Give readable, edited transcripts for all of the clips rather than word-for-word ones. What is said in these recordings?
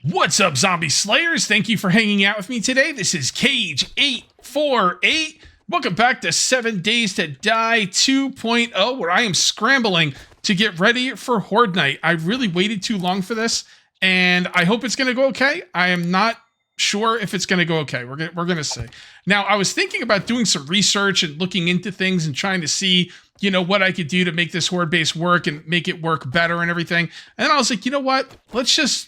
What's up, zombie slayers? Thank you for hanging out with me today. This is Cage848. Welcome back to 7 Days to Die 2.0, where I am scrambling to get ready for Horde Night. I really waited too long for this, and I hope it's going to go okay. I am not sure if it's going to go okay. We're going to see. Now, I was thinking about doing some research and looking into things and trying to see, what I could do to make this Horde base work and make it work better and everything. And then I was like, you know what? Let's just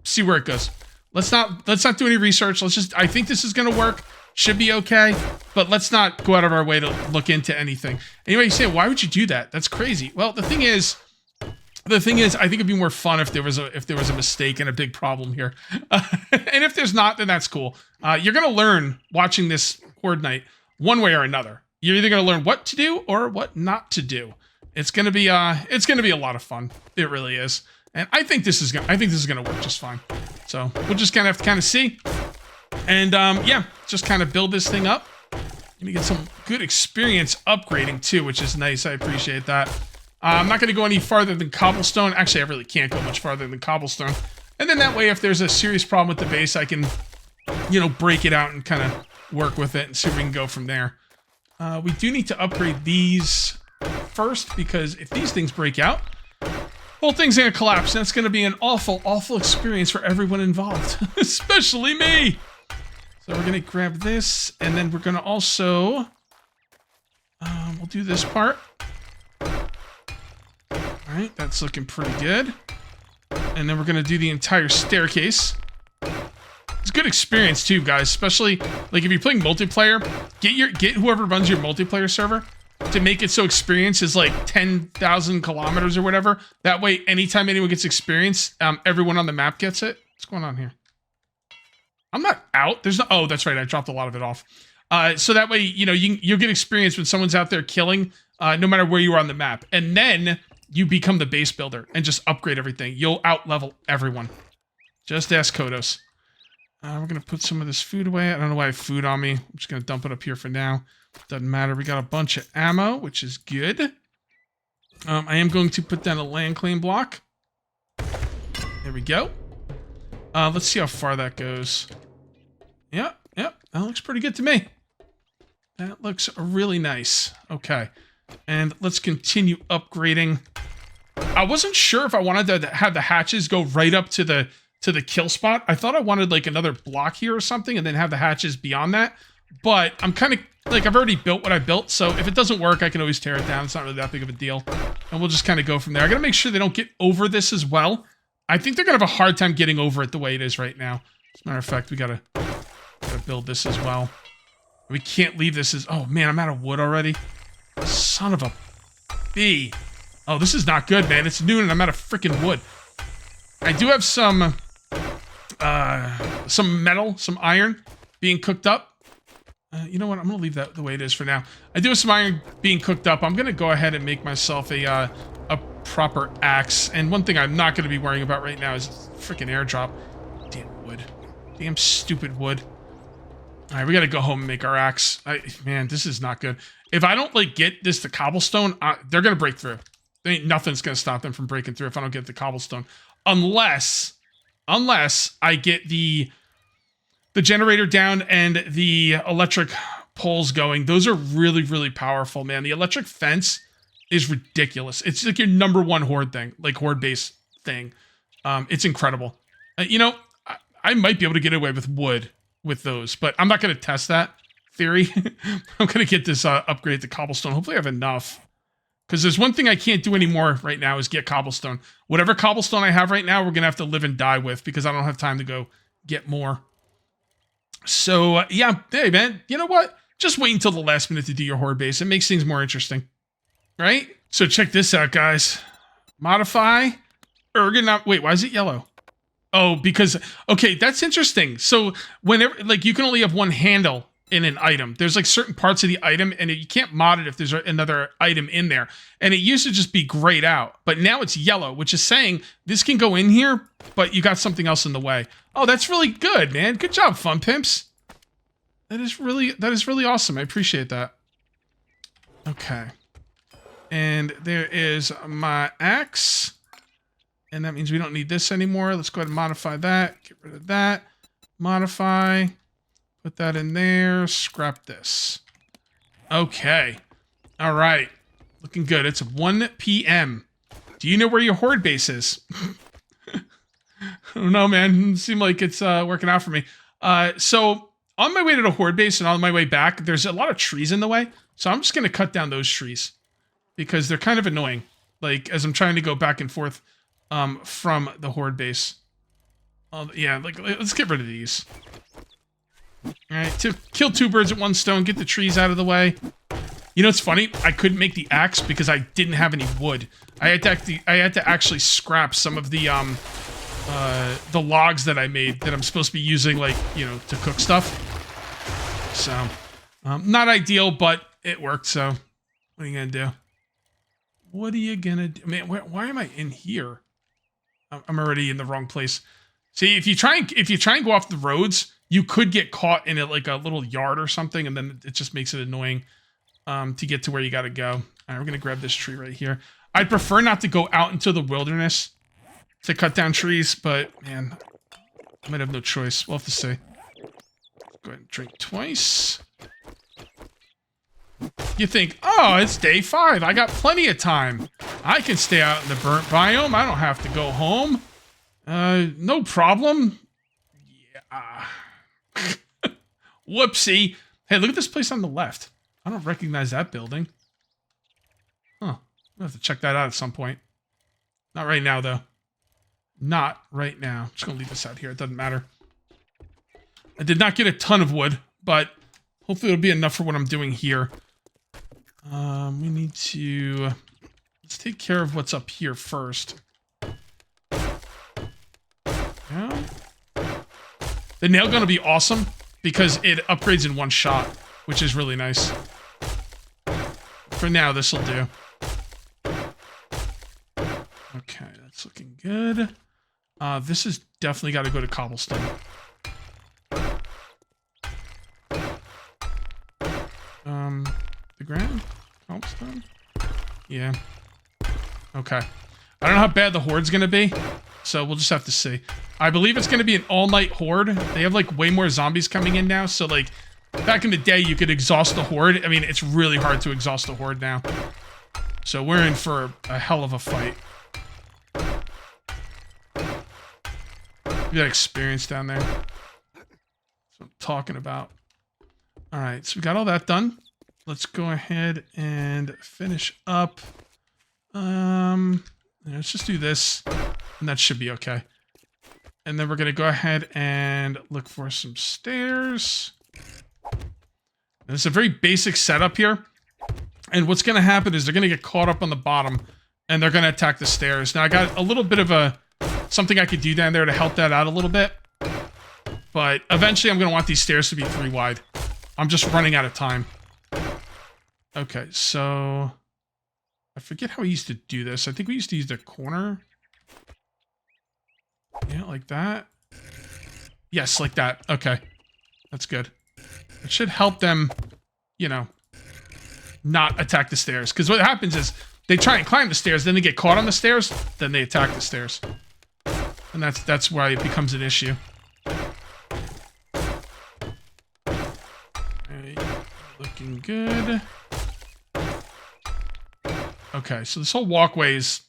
see where it goes. Let's not do any research. I think this is going to work. Should be okay, but let's not go out of our way to look into anything. Anyway, you say, why would you do that? That's crazy. Well, the thing is, I think it'd be more fun if there was a mistake and a big problem here. And if there's not, then that's cool. You're gonna learn watching this Horde Night one way or another. You're either gonna learn what to do or what not to do. It's gonna be a lot of fun. It really is. And I think this is gonna work just fine. So we'll just kind of have to see. And yeah, just kind of build this thing up. Gonna get some good experience upgrading too, which is nice. I appreciate that. I'm not gonna go any farther than cobblestone. Actually, I really can't go much farther than cobblestone. And then that way, if there's a serious problem with the base, I can, break it out and kind of work with it and see where we can go from there. We do need to upgrade these first, because if these things break out, whole thing's gonna collapse, and it's gonna be an awful, awful experience for everyone involved, especially me. So we're gonna grab this, and then we're gonna also, we'll do this part. All right, that's looking pretty good. And then we're gonna do the entire staircase. It's good experience too, guys, especially like if you're playing multiplayer, get whoever runs your multiplayer server to make it so experience is like 10,000 kilometers or whatever. That way, anytime anyone gets experience, everyone on the map gets it. What's going on here? I'm not out. There's no. Oh, that's right. I dropped a lot of it off. So that way, you'll get experience when someone's out there killing, no matter where you are on the map, and then you become the base builder and just upgrade everything. You'll out level everyone. Just ask Kodos. We're gonna put some of this food away. I don't know why I have food on me. I'm just gonna dump it up here for now. Doesn't matter. We got a bunch of ammo, which is good. I am going to put down a land claim block. There we go. Let's see how far that goes. Yep, that looks pretty good to me. That looks really nice. Okay, and let's continue upgrading. I wasn't sure if I wanted to have the hatches go right up to the kill spot. I thought I wanted like another block here or something, and then have the hatches beyond that. But I'm kind of like, I've already built what I built, so if it doesn't work, I can always tear it down. It's not really that big of a deal, and we'll just kind of go from there. I gotta make sure they don't get over this as well. I think they're gonna have a hard time getting over it the way it is right now. As a matter of fact, we gotta build this as well. We can't leave this as... Oh man, I'm out of wood already. Son of a bee. Oh, this is not good, man. It's noon and I'm out of freaking wood. I do have some metal, some iron being cooked up. You know what? I'm gonna leave that the way it is for now. I do have some iron being cooked up. I'm gonna go ahead and make myself a proper axe. And one thing I'm not gonna be worrying about right now is freaking airdrop. Damn wood. Damn stupid wood. All right, we gotta go home and make our axe. Man, this is not good. If I don't get this to cobblestone, they're gonna break through. There ain't nothing's gonna stop them from breaking through if I don't get the cobblestone, unless I get the generator down and the electric poles going. Those are really, really powerful, man. The electric fence is ridiculous. It's like your #1 horde thing, like horde base thing. It's incredible. I might be able to get away with wood with those, but I'm not going to test that theory. I'm going to get this upgrade to cobblestone. Hopefully I have enough, because there's one thing I can't do anymore right now is get cobblestone. Whatever cobblestone I have right now, we're going to have to live and die with, because I don't have time to go get more. So yeah, hey man, you know what? Just wait until the last minute to do your horde base. It makes things more interesting, right? So check this out, guys. Modify ergonomic. Wait, why is it yellow? Oh, because, okay, that's interesting. So whenever, you can only have one handle in an item. There's certain parts of the item, and you can't mod it if there's another item in there. And it used to just be grayed out, but now it's yellow, which is saying this can go in here, but you got something else in the way. Oh, that's really good, man. Good job, Fun Pimps. That is really awesome. I appreciate that. Okay. And there is my axe. And that means we don't need this anymore. Let's go ahead and modify that. Get rid of that. Modify. Put that in there. Scrap this. Okay. All right. Looking good. It's 1 p.m. Do you know where your horde base is? I don't know, man. It seems like it's working out for me. So on my way to the horde base and on my way back, there's a lot of trees in the way. So I'm just going to cut down those trees because they're kind of annoying. Like as I'm trying to go back and forth from the horde base. Yeah, like let's get rid of these. All right, to kill 2 birds with 1 stone, get the trees out of the way. You know, it's funny. I couldn't make the axe because I didn't have any wood. I had to actually scrap some of the logs that I made that I'm supposed to be using, like, you know, to cook stuff. So, not ideal, but it worked. So, what are you gonna do? What are you gonna do? Man, why am I in here? I'm already in the wrong place. See, if you try and go off the roads, you could get caught in like a little yard or something, and then it just makes it annoying to get to where you got to go. All right, we're gonna grab this tree right here. I'd prefer not to go out into the wilderness to cut down trees, but man, I might have no choice. We'll have to see. Go ahead and drink twice. You think, oh, it's day 5. I got plenty of time. I can stay out in the burnt biome. I don't have to go home. No problem. Yeah. Whoopsie. Hey, look at this place on the left. I don't recognize that building. Huh. I'll have to check that out at some point. Not right now, though. Not right now. I'm just going to leave this out here. It doesn't matter. I did not get a ton of wood, but hopefully it'll be enough for what I'm doing here. We need to... Let's take care of what's up here first. Yeah. The nail gun will be awesome because it upgrades in 1 shot, which is really nice. For now, this will do. Okay, that's looking good. This has definitely got to go to cobblestone. The ground? Cobblestone? Yeah. Okay. I don't know how bad the horde's going to be, so we'll just have to see. I believe it's going to be an all-night horde. They have, like, way more zombies coming in now, so, like, back in the day, you could exhaust the horde. I mean, it's really hard to exhaust the horde now. So we're in for a hell of a fight. You got experience down there. That's what I'm talking about. All right, so we got all that done. Let's go ahead and finish up. Let's just do this, and that should be okay. And then we're gonna go ahead and look for some stairs. And it's a very basic setup here. And what's gonna happen is they're gonna get caught up on the bottom, and they're gonna attack the stairs. Now I got a little bit of something I could do down there to help that out a little bit. But eventually I'm gonna want these stairs to be 3 wide. I'm just running out of time. Okay, so I forget how we used to do this. I think we used to use the corner. Yeah, like that. Yes, like that. Okay. That's good. It should help them, you know, not attack the stairs. Because what happens is they try and climb the stairs, then they get caught on the stairs, then they attack the stairs. And that's why it becomes an issue. Okay, looking good. Okay, so this whole walkway is...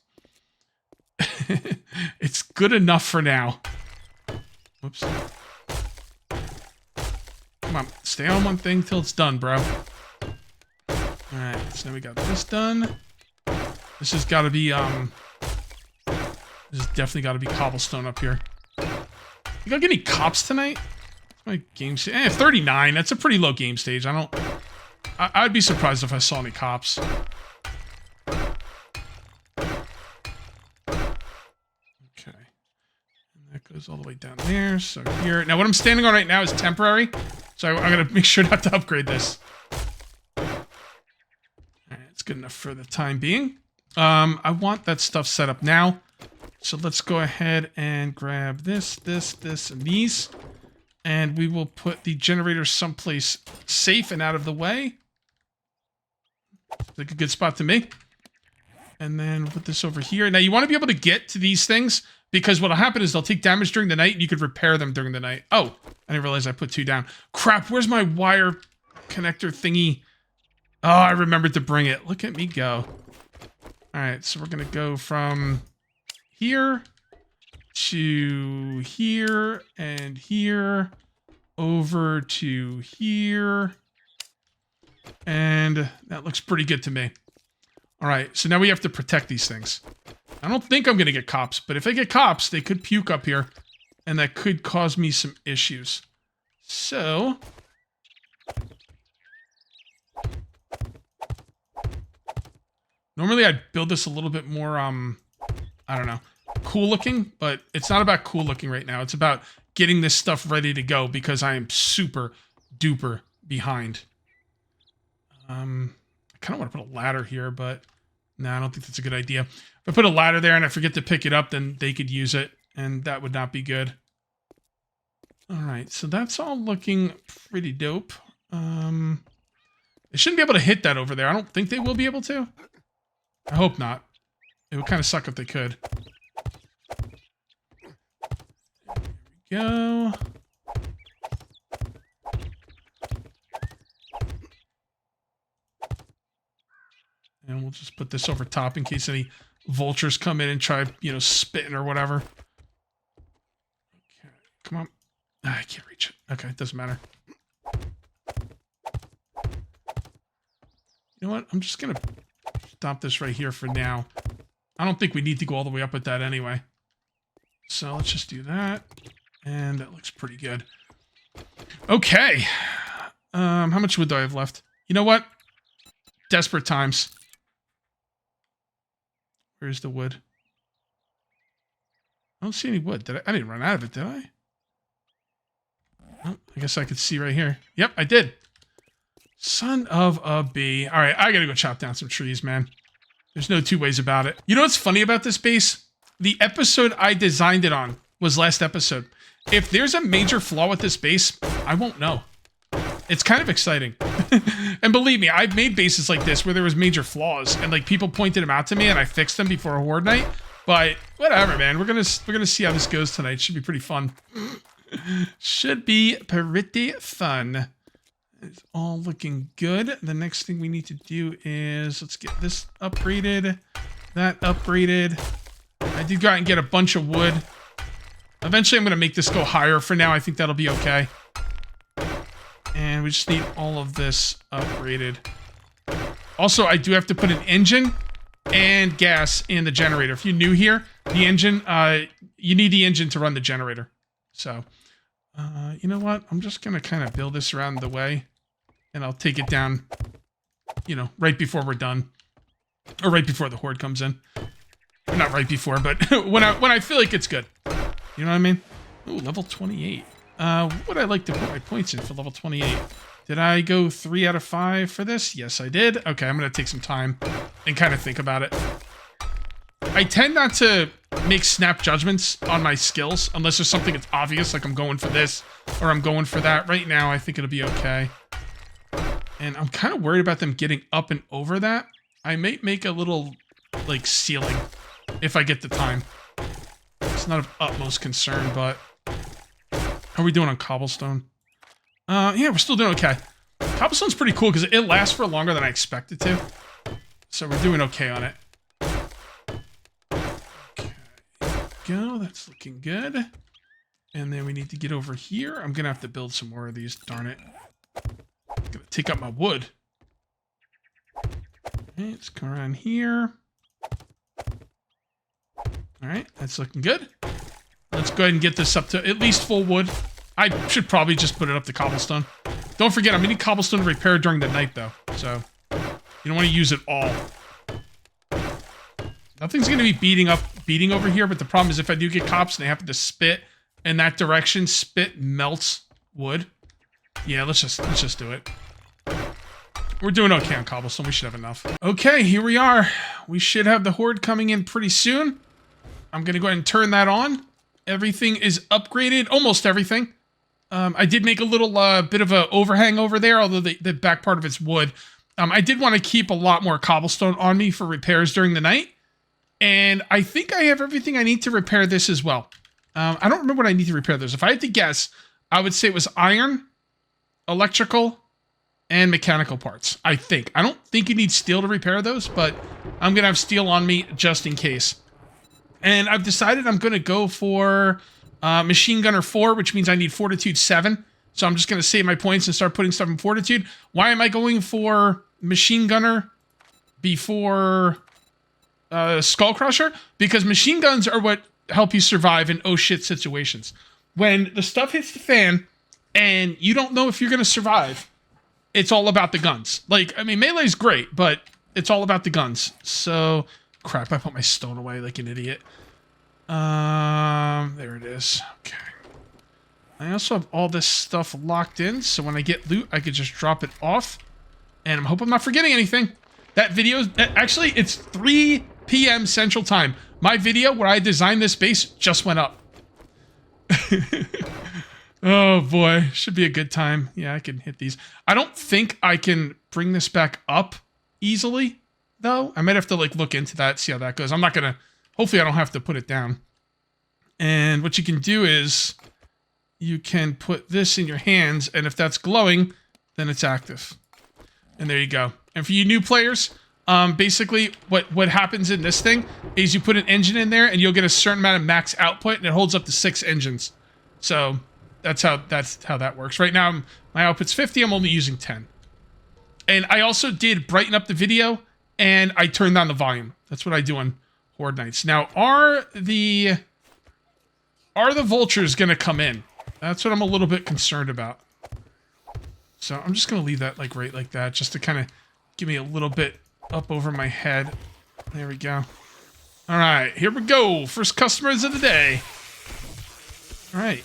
it's good enough for now. Whoops. Come on, stay on one thing till it's done, bro. Alright, so now we got this done. This has got to be, this has definitely got to be cobblestone up here. You got any cops tonight? My game stage. 39. That's a pretty low game stage. I'd be surprised if I saw any cops. Goes all the way down there. So here. Now what I'm standing on right now is temporary. So I'm going to make sure not to upgrade this. Alright, it's good enough for the time being. I want that stuff set up now. So let's go ahead and grab this, and these. And we will put the generator someplace safe and out of the way. Looks like a good spot to me. And then we'll put this over here. Now, you want to be able to get to these things because what'll happen is they'll take damage during the night and you could repair them during the night. Oh, I didn't realize I put 2 down. Crap, where's my wire connector thingy? Oh, I remembered to bring it. Look at me go. All right, so we're going to go from here to here and here over to here. And that looks pretty good to me. All right, so now we have to protect these things. I don't think I'm going to get cops, but if I get cops, they could puke up here, and that could cause me some issues. So, normally I'd build this a little bit more, I don't know, cool looking, but it's not about cool looking right now. It's about getting this stuff ready to go because I am super duper behind. I kind of want to put a ladder here, but no, I don't think that's a good idea. If I put a ladder there and I forget to pick it up, then they could use it, and that would not be good. All right, so that's all looking pretty dope. They shouldn't be able to hit that over there. I don't think they will be able to. I hope not. It would kind of suck if they could. There we go. And we'll just put this over top in case any vultures come in and try, spitting or whatever. Okay, come on. I can't reach it. Okay, it doesn't matter. You know what? I'm just going to stop this right here for now. I don't think we need to go all the way up with that anyway. So let's just do that. And that looks pretty good. Okay. How much wood do I have left? You know what? Desperate times. Where's the wood? I don't see any wood. I didn't run out of it, did I? Oh, I guess I could see right here. Yep, I did. Son of a bee. All right, I gotta go chop down some trees, man. There's no 2 ways about it. You know what's funny about this base? The episode I designed it on was last episode. If there's a major flaw with this base, I won't know. It's kind of exciting. And believe me, I've made bases like this where there was major flaws and like people pointed them out to me and I fixed them before a horde night. But whatever, man. We're gonna see how this goes tonight. Should be pretty fun. Should be pretty fun. It's all looking good. The next thing we need to do is let's get this upgraded, that upgraded. I did go out and get a bunch of wood. Eventually I'm gonna make this go higher. For now, I think that'll be okay. And we just need all of this upgraded. Also, I do have to put an engine and gas in the generator. If you're new here, the engine, you need the engine to run the generator. So, you know what? I'm just going to kind of build this around the way. And I'll take it down, right before we're done. Or right before the horde comes in. Or not right before, but when I feel like it's good. You know what I mean? Ooh, level 28. Would I like to put my points in for level 28? Did I go 3 out of 5 for this? Yes, I did. Okay, I'm going to take some time and kind of think about it. I tend not to make snap judgments on my skills unless there's something that's obvious, like I'm going for this or I'm going for that. Right now, I think it'll be okay. And I'm kind of worried about them getting up and over that. I may make a little, like, ceiling if I get the time. It's not of utmost concern, but... How are we doing on cobblestone? Yeah, we're still doing okay. Cobblestone's pretty cool because it lasts for longer than I expected to. So we're doing okay on it. Okay, go. That's looking good. And then we need to get over here. I'm going to have to build some more of these. Darn it. I'm going to take up my wood. Okay, let's come around here. All right, that's looking good. Let's go ahead and get this up to at least full wood. I should probably just put it up to cobblestone. Don't forget, I'm going to need cobblestone to repair during the night, though. So, you don't want to use it all. Nothing's going to be beating over here, but the problem is if I do get cops and they happen to spit in that direction, spit melts wood. Yeah, let's just do it. We're doing okay on cobblestone. We should have enough. Okay, here we are. We should have the horde coming in pretty soon. I'm going to go ahead and turn that on. Everything is upgraded, almost everything. I did make a little bit of an overhang over there, although the back part of it's wood. I did want to keep a lot more cobblestone on me for repairs during the night. And I think I have everything I need to repair this as well. I don't remember what I need to repair this. If I had to guess, I would say it was iron, electrical, and mechanical parts, I think. I don't think you need steel to repair those, but I'm going to have steel on me just in case. And I've decided I'm going to go for Machine Gunner 4, which means I need Fortitude 7. So I'm just going to save my points and start putting stuff in Fortitude. Why am I going for Machine Gunner before Skull Crusher? Because machine guns are what help you survive in oh shit situations. When the stuff hits the fan and you don't know if you're going to survive, it's all about the guns. Like, I mean, melee's great, but it's all about the guns. So, crap, I put my stone away like an idiot. There it is. Okay. I also have all this stuff locked in, so when I get loot, I could just drop it off. And I hope I'm not forgetting anything. That video, actually, it's 3 p.m. Central Time. My video where I designed this base just went up. Oh boy, should be a good time. Yeah, I can hit these. I don't think I can bring this back up easily, though. I might have to like look into that, see how that goes. I'm not gonna, hopefully I don't have to put it down. And what you can do is you can put this in your hands, and if that's glowing, then it's active. And there you go. And for you new players, basically what happens in this thing is you put an engine in there and you'll get a certain amount of max output, and it holds up to 6 engines. So that's how that works. Right now, my output's 50. I'm only using 10. And I also did brighten up the video, and I turned down the volume. That's what I do on Horde nights. Now, are the vultures gonna come in? That's what I'm a little bit concerned about. So I'm just gonna leave that like right like that, just to kind of give me a little bit up over my head. There we go. All right, here we go. First customers of the day. All right.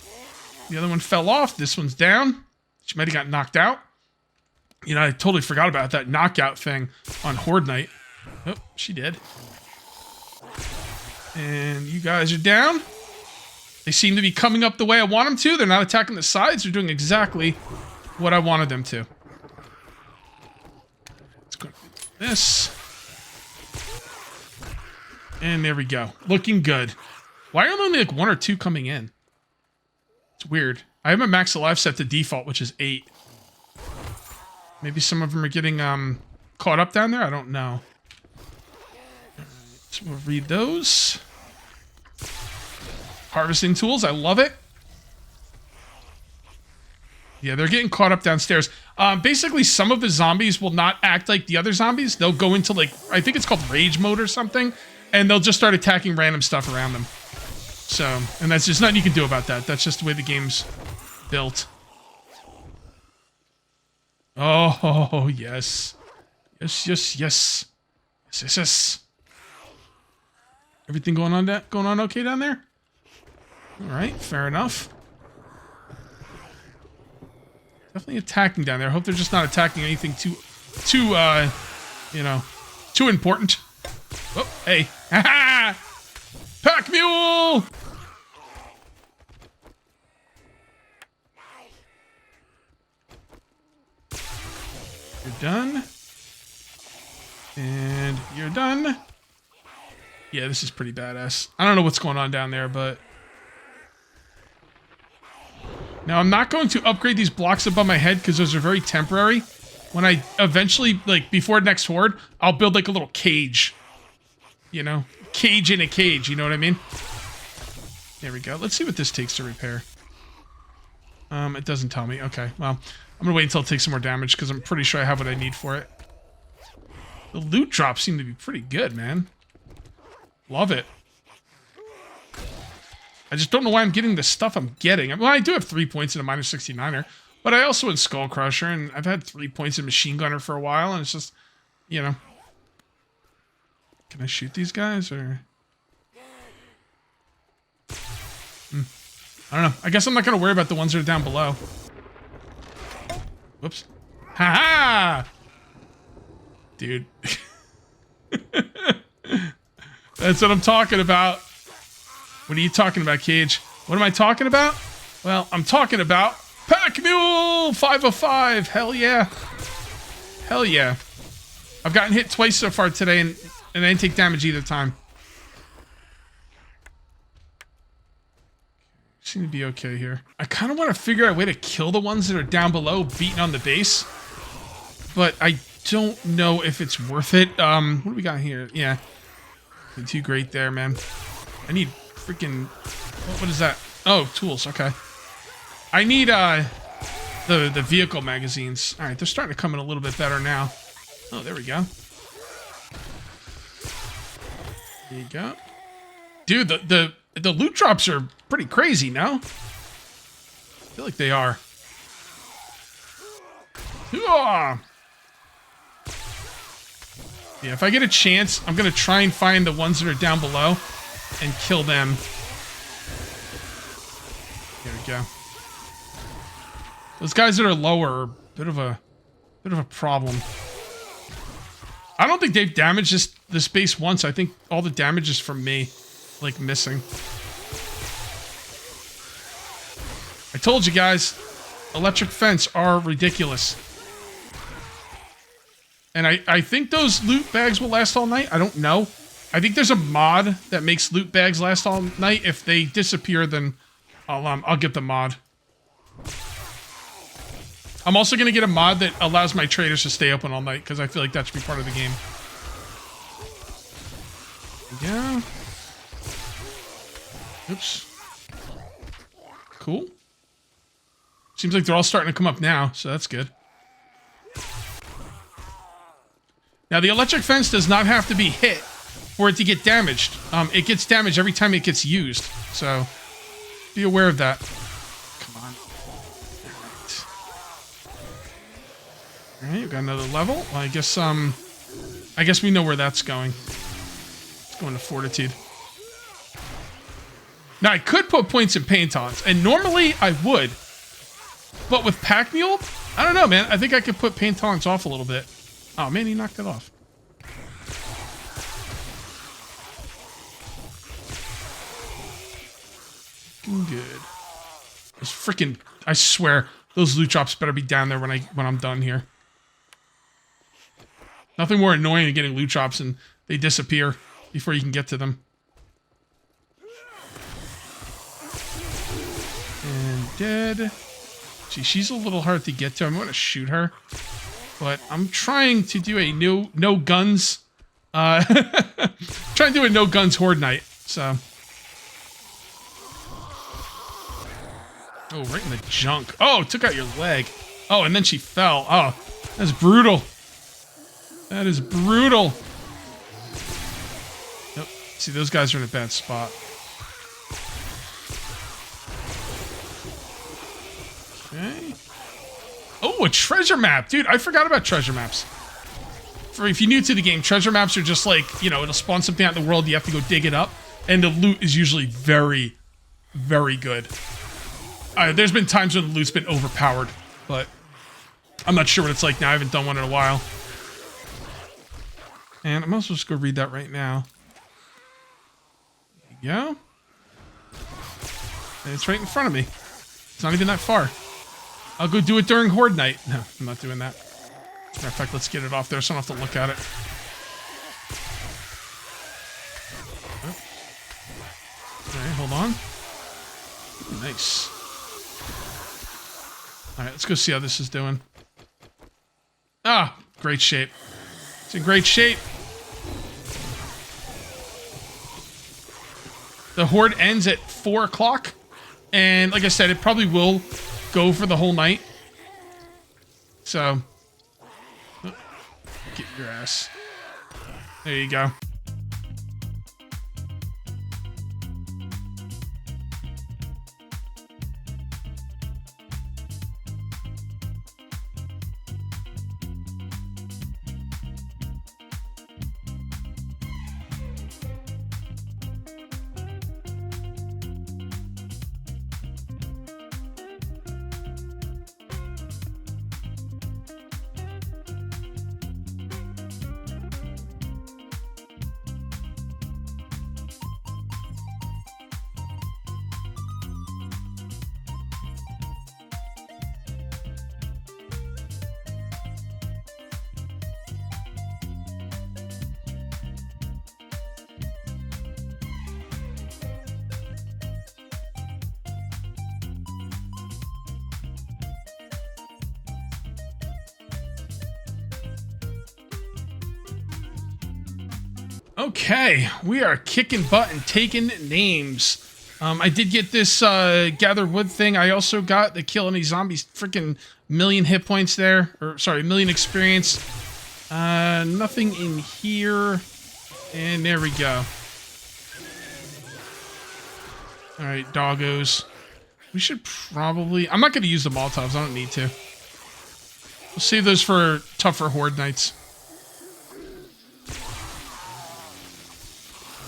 The other one fell off. This one's down. She might have got knocked out. You know, I totally forgot about that knockout thing on Horde night. Oh, she did. And you guys are down. They seem to be coming up the way I want them to. They're not attacking the sides. They're doing exactly what I wanted them to. Let's go do this. And there we go. Looking good. Why are there only like 1 or 2 coming in? It's weird. I have my max alive set to default, which is 8. Maybe some of them are getting caught up down there? I don't know. Alright, so we'll read those. Harvesting tools, I love it. Yeah, they're getting caught up downstairs. Basically, some of the zombies will not act like the other zombies. They'll go into, like, I think it's called rage mode or something, and they'll just start attacking random stuff around them. So, and that's just nothing you can do about that. That's just the way the game's built. Oh, yes. Yes, yes, yes. Yes, yes, yes. Everything going on okay down there? All right, fair enough. Definitely attacking down there. I hope they're just not attacking anything too important. Oh, hey. Ha ha! Pack mule! You're done. And you're done. Yeah, this is pretty badass. I don't know what's going on down there, but... Now, I'm not going to upgrade these blocks above my head because those are very temporary. When I eventually, like, before next Horde, I'll build, like, a little cage. You know? Cage in a cage, you know what I mean? There we go. Let's see what this takes to repair. It doesn't tell me. Okay, well, I'm gonna wait until it takes some more damage because I'm pretty sure I have what I need for it. The loot drops seem to be pretty good, man. Love it. I just don't know why I'm getting the stuff I'm getting. Well, I do have 3 points in a minor 69er, but I also in Skull Crusher, and I've had 3 points in Machine Gunner for a while, and it's just, you know. Can I shoot these guys, or? I don't know. I guess I'm not going to worry about the ones that are down below. Whoops. Ha-ha! Dude. That's what I'm talking about. What are you talking about, Cage? What am I talking about? Well, I'm talking about Pack Mule 505. Hell yeah. Hell yeah. I've gotten hit twice so far today, and I didn't take damage either time. Seem to be okay here. I kind of want to figure out a way to kill the ones that are down below, beating on the base. But I don't know if it's worth it. What do we got here? Yeah. Too great there, man. I need freaking... What is that? Oh, tools. Okay. I need the vehicle magazines. All right, they're starting to come in a little bit better now. Oh, there we go. There you go. Dude, the loot drops are pretty crazy, no? I feel like they are. Yeah, if I get a chance, I'm going to try and find the ones that are down below and kill them. There we go. Those guys that are lower are a bit of a problem. I don't think they've damaged this base once. I think all the damage is from me, like, missing. I told you guys, electric fence are ridiculous. And I think those loot bags will last all night. I don't know. I think there's a mod that makes loot bags last all night. If they disappear, then I'll get the mod. I'm also going to get a mod that allows my traders to stay open all night, because I feel like that should be part of the game. Yeah. Oops. Cool. Seems like they're all starting to come up now, so that's good. Now, the electric fence does not have to be hit for it to get damaged. It gets damaged every time it gets used, so be aware of that. Come on. All right, we've got another level. Well, I guess we know where that's going. It's going to Fortitude. Now, I could put points in Paintons, and normally I would. But with MacLeod, I don't know, man. I think I could put Paintons off a little bit. Oh, man, he knocked it off. Good. Those freaking... I swear, those loot drops better be down there when I'm done here. Nothing more annoying than getting loot drops and they disappear before you can get to them. And dead. See, she's a little hard to get to. I'm going to shoot her. But I'm trying to do a no guns. Trying to do a no guns horde night. So. Oh, right in the junk. Oh, took out your leg. Oh, and then she fell. Oh, that's brutal. That is brutal. Nope. See, those guys are in a bad spot. Okay. Oh, a treasure map. Dude, I forgot about treasure maps. If you're new to the game, treasure maps are just like, you know, it'll spawn something out in the world, you have to go dig it up, and the loot is usually very, very good. There's been times when the loot's been overpowered, but I'm not sure what it's like now. I haven't done one in a while. And I'm also just going to read that right now. There you go. And it's right in front of me. It's not even that far. I'll go do it during horde night. No, I'm not doing that. As a matter of fact, let's get it off there so I don't have to look at it. Alright, hold on. Nice. Alright, let's go see how this is doing. Ah, great shape. It's in great shape. The horde ends at 4 o'clock. And like I said, it probably will go for the whole night. So, oh, get your ass. There you go. Okay, we are kicking butt and taking names. I did get this gather wood thing. I also got the kill any zombies freaking million hit points there. Or sorry, million experience. Nothing in here. And there we go. Alright, doggos. We should probably... I'm not going to use the Molotovs. I don't need to. We'll save those for tougher horde nights.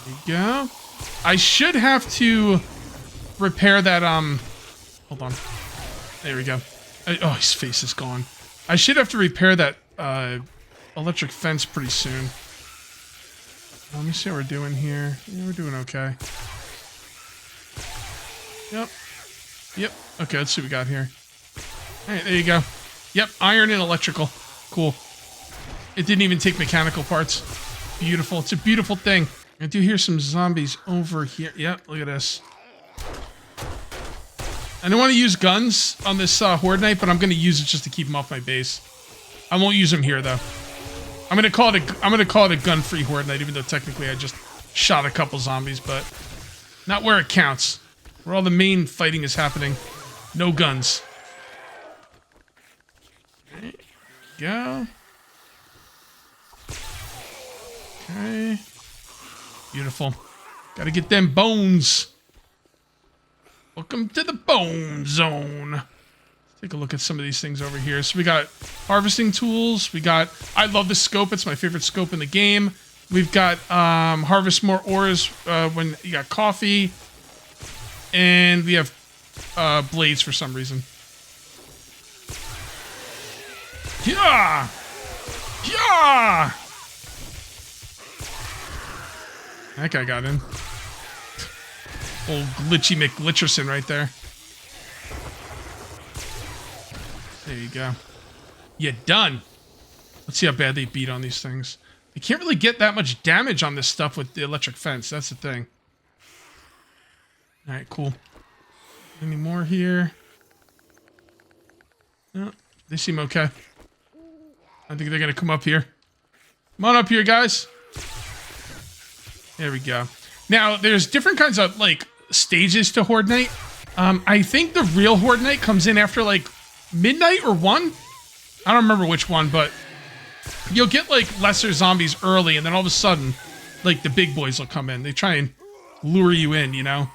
There we go. I should have to repair that, hold on. There we go. Oh, his face is gone. I should have to repair that, electric fence pretty soon. Let me see how we're doing here. Yeah, we're doing okay. Yep. Yep. Okay, let's see what we got here. Alright, there you go. Yep, iron and electrical. Cool. It didn't even take mechanical parts. Beautiful. It's a beautiful thing. I do hear some zombies over here. Yep, look at this. I don't want to use guns on this horde night, but I'm going to use it just to keep them off my base. I won't use them here though. I'm going to call it a gun-free horde night, even though technically I just shot a couple zombies, but not where it counts. Where all the main fighting is happening. No guns. There we go. Okay. Beautiful. Gotta get them bones. Welcome to the bone zone. Let's take a look at some of these things over here. So we got harvesting tools. We got... I love this scope. It's my favorite scope in the game. We've got harvest more ores when you got coffee. And we have blades for some reason. Yeah! Yeah! That guy got in. Old glitchy McGlitcherson right there. There you go. You're done. Let's see how bad they beat on these things. You can't really get that much damage on this stuff with the electric fence. That's the thing. Alright, cool. Any more here? No, they seem okay. I think they're gonna come up here. Come on up here, guys. There we go. Now, there's different kinds of, like, stages to Horde Night. I think the real Horde Night comes in after, like, midnight or 1? I don't remember which one, but you'll get, like, lesser zombies early, and then all of a sudden, like, the big boys will come in. They try and lure you in, you know,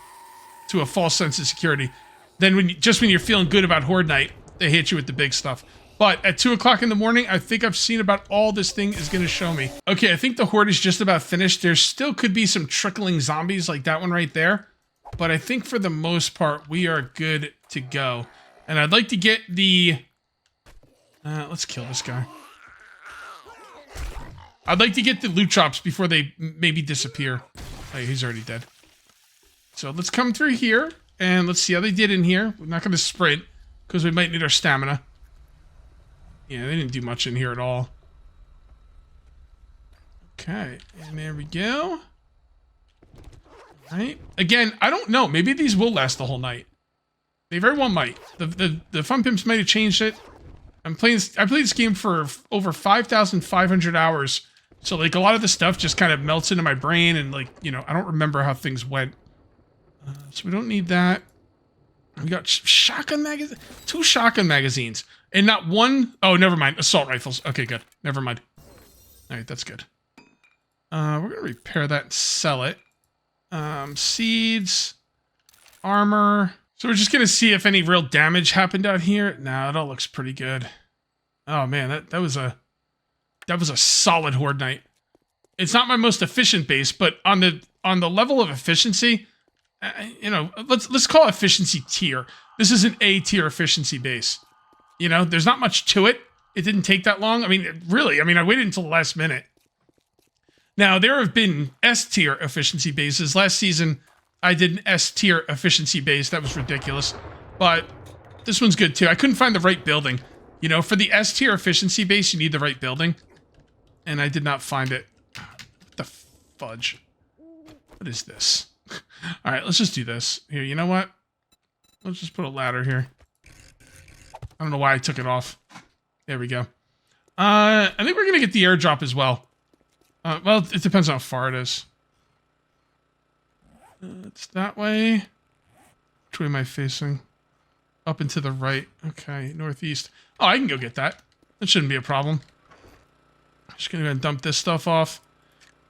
to a false sense of security. Then, when you're feeling good about Horde Night, they hit you with the big stuff. But at 2 o'clock in the morning, I think I've seen about all this thing is going to show me. Okay, I think the horde is just about finished. There still could be some trickling zombies like that one right there. But I think for the most part, we are good to go. And I'd like to get the... let's kill this guy. I'd like to get the loot drops before they maybe disappear. Oh, he's already dead. So let's come through here. And let's see how they did in here. We're not going to sprint, because we might need our stamina. Yeah, they didn't do much in here at all. Okay, and there we go. Right. Again, I don't know. Maybe these will last the whole night. They very well might. The Fun Pimps might have changed it. I played this game for over 5,500 hours. So, like, a lot of the stuff just kind of melts into my brain, and, like, you know, I don't remember how things went. So we don't need that. We got shotgun magazine, 2 shotgun magazines, and not one. Oh, never mind. Assault rifles. Okay, good. Never mind. All right, that's good. We're gonna repair that and sell it. Seeds, armor. So we're just gonna see if any real damage happened out here. Nah, it all looks pretty good. Oh man, that was a solid horde night. It's not my most efficient base, but on the level of efficiency. You know, let's call efficiency tier. This is an A tier efficiency base. You know, there's not much to it. It didn't take that long. I mean, really, I waited until the last minute. Now, there have been S tier efficiency bases. Last season, I did an S tier efficiency base. That was ridiculous. But this one's good too. I couldn't find the right building. You know, for the S tier efficiency base, you need the right building. And I did not find it. What the fudge? What is this? All right, let's just do this. Here, you know what? Let's just put a ladder here. I don't know why I took it off. There we go. I think we're going to get the airdrop as well. Well, it depends on how far it is. It's that way. Which way am I facing? Up and to the right. Okay, northeast. Oh, I can go get that. That shouldn't be a problem. Just gonna go and dump this stuff off.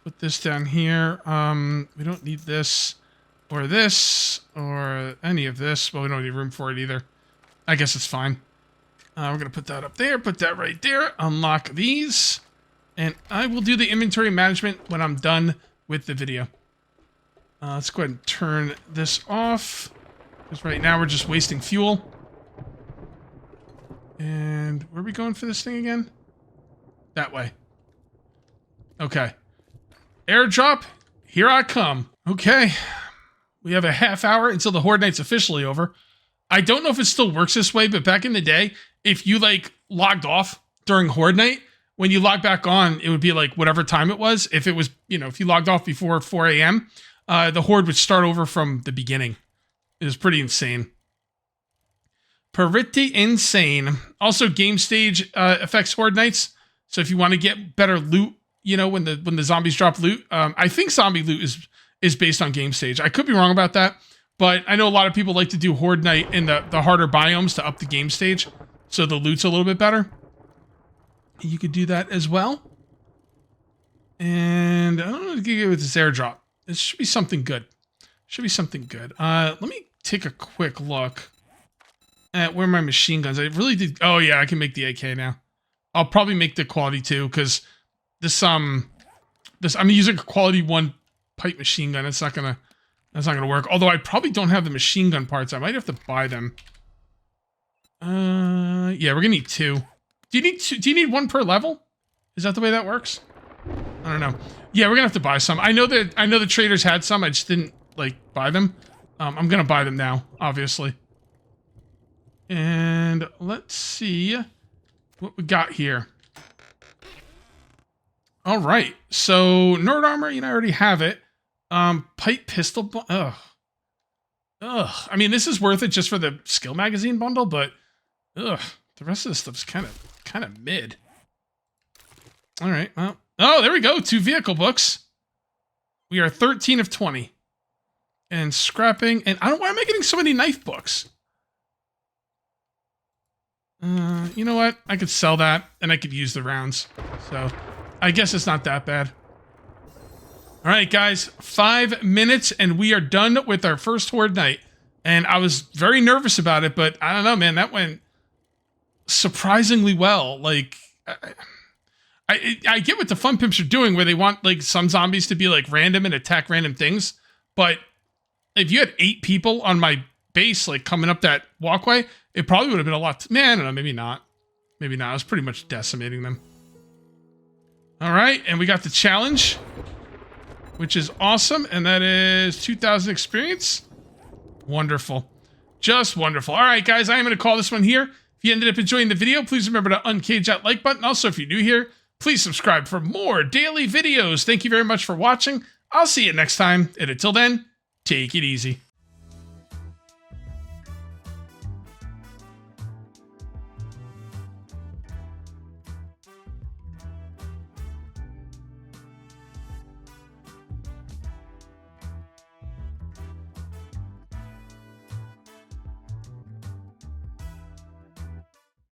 Put this down here. We don't need this or any of this. Well, we don't need room for it either. I guess it's fine. We're gonna put that up there. Put that right there. Unlock these. And I will do the inventory management when I'm done with the video. Let's go ahead and turn this off. Because right now we're just wasting fuel. And where are we going for this thing again? That way. Okay. Airdrop, here I come. Okay. We have a half hour until the Horde Night's officially over. I don't know if it still works this way, but back in the day, if you like logged off during Horde Night, when you log back on, it would be like whatever time it was. If it was, if you logged off before 4 a.m., the Horde would start over from the beginning. It was pretty insane. Pretty insane. Also, game stage affects Horde Nights. So if you want to get better loot, when the zombies drop loot, I think zombie loot is based on game stage. I could be wrong about that, but I know a lot of people like to do Horde Night in the harder biomes to up the game stage, so the loot's a little bit better. You could do that as well. And I don't know what to get with this airdrop. It should be something good. Should be something good. Let me take a quick look at where my machine guns. I really did. Oh yeah, I can make the AK now. I'll probably make the quality 2 because I'm using a quality 1 pipe machine gun. That's not gonna work. Although I probably don't have the machine gun parts. I might have to buy them. Yeah, we're gonna need 2. Do you need 1 per level? Is that the way that works? I don't know. Yeah, we're gonna have to buy some. I know the traders had some. I just didn't buy them. I'm gonna buy them now, obviously. And let's see what we got here. All right. So nerd armor, I already have it. Pipe pistol. Ugh. I mean, this is worth it just for the skill magazine bundle, but ugh, the rest of this stuff's kind of mid. All right. Well, oh, there we go. 2 vehicle books. We are 13 of 20. And scrapping. And why am I getting so many knife books? You know what? I could sell that, and I could use the rounds. So, I guess it's not that bad. All right, guys. 5 minutes, and we are done with our first Horde Night. And I was very nervous about it, but I don't know, man. That went surprisingly well. I get what the fun pimps are doing, where they want some zombies to be random and attack random things. But if you had 8 people on my base coming up that walkway, it probably would have been a lot. Man, I don't know. Maybe not. Maybe not. I was pretty much decimating them. All right, and we got the challenge, which is awesome, and that is 2,000 experience. Wonderful. Just wonderful. All right, guys, I am going to call this one here. If you ended up enjoying the video, please remember to uncage that like button. Also, if you're new here, please subscribe for more daily videos. Thank you very much for watching. I'll see you next time, and until then, take it easy.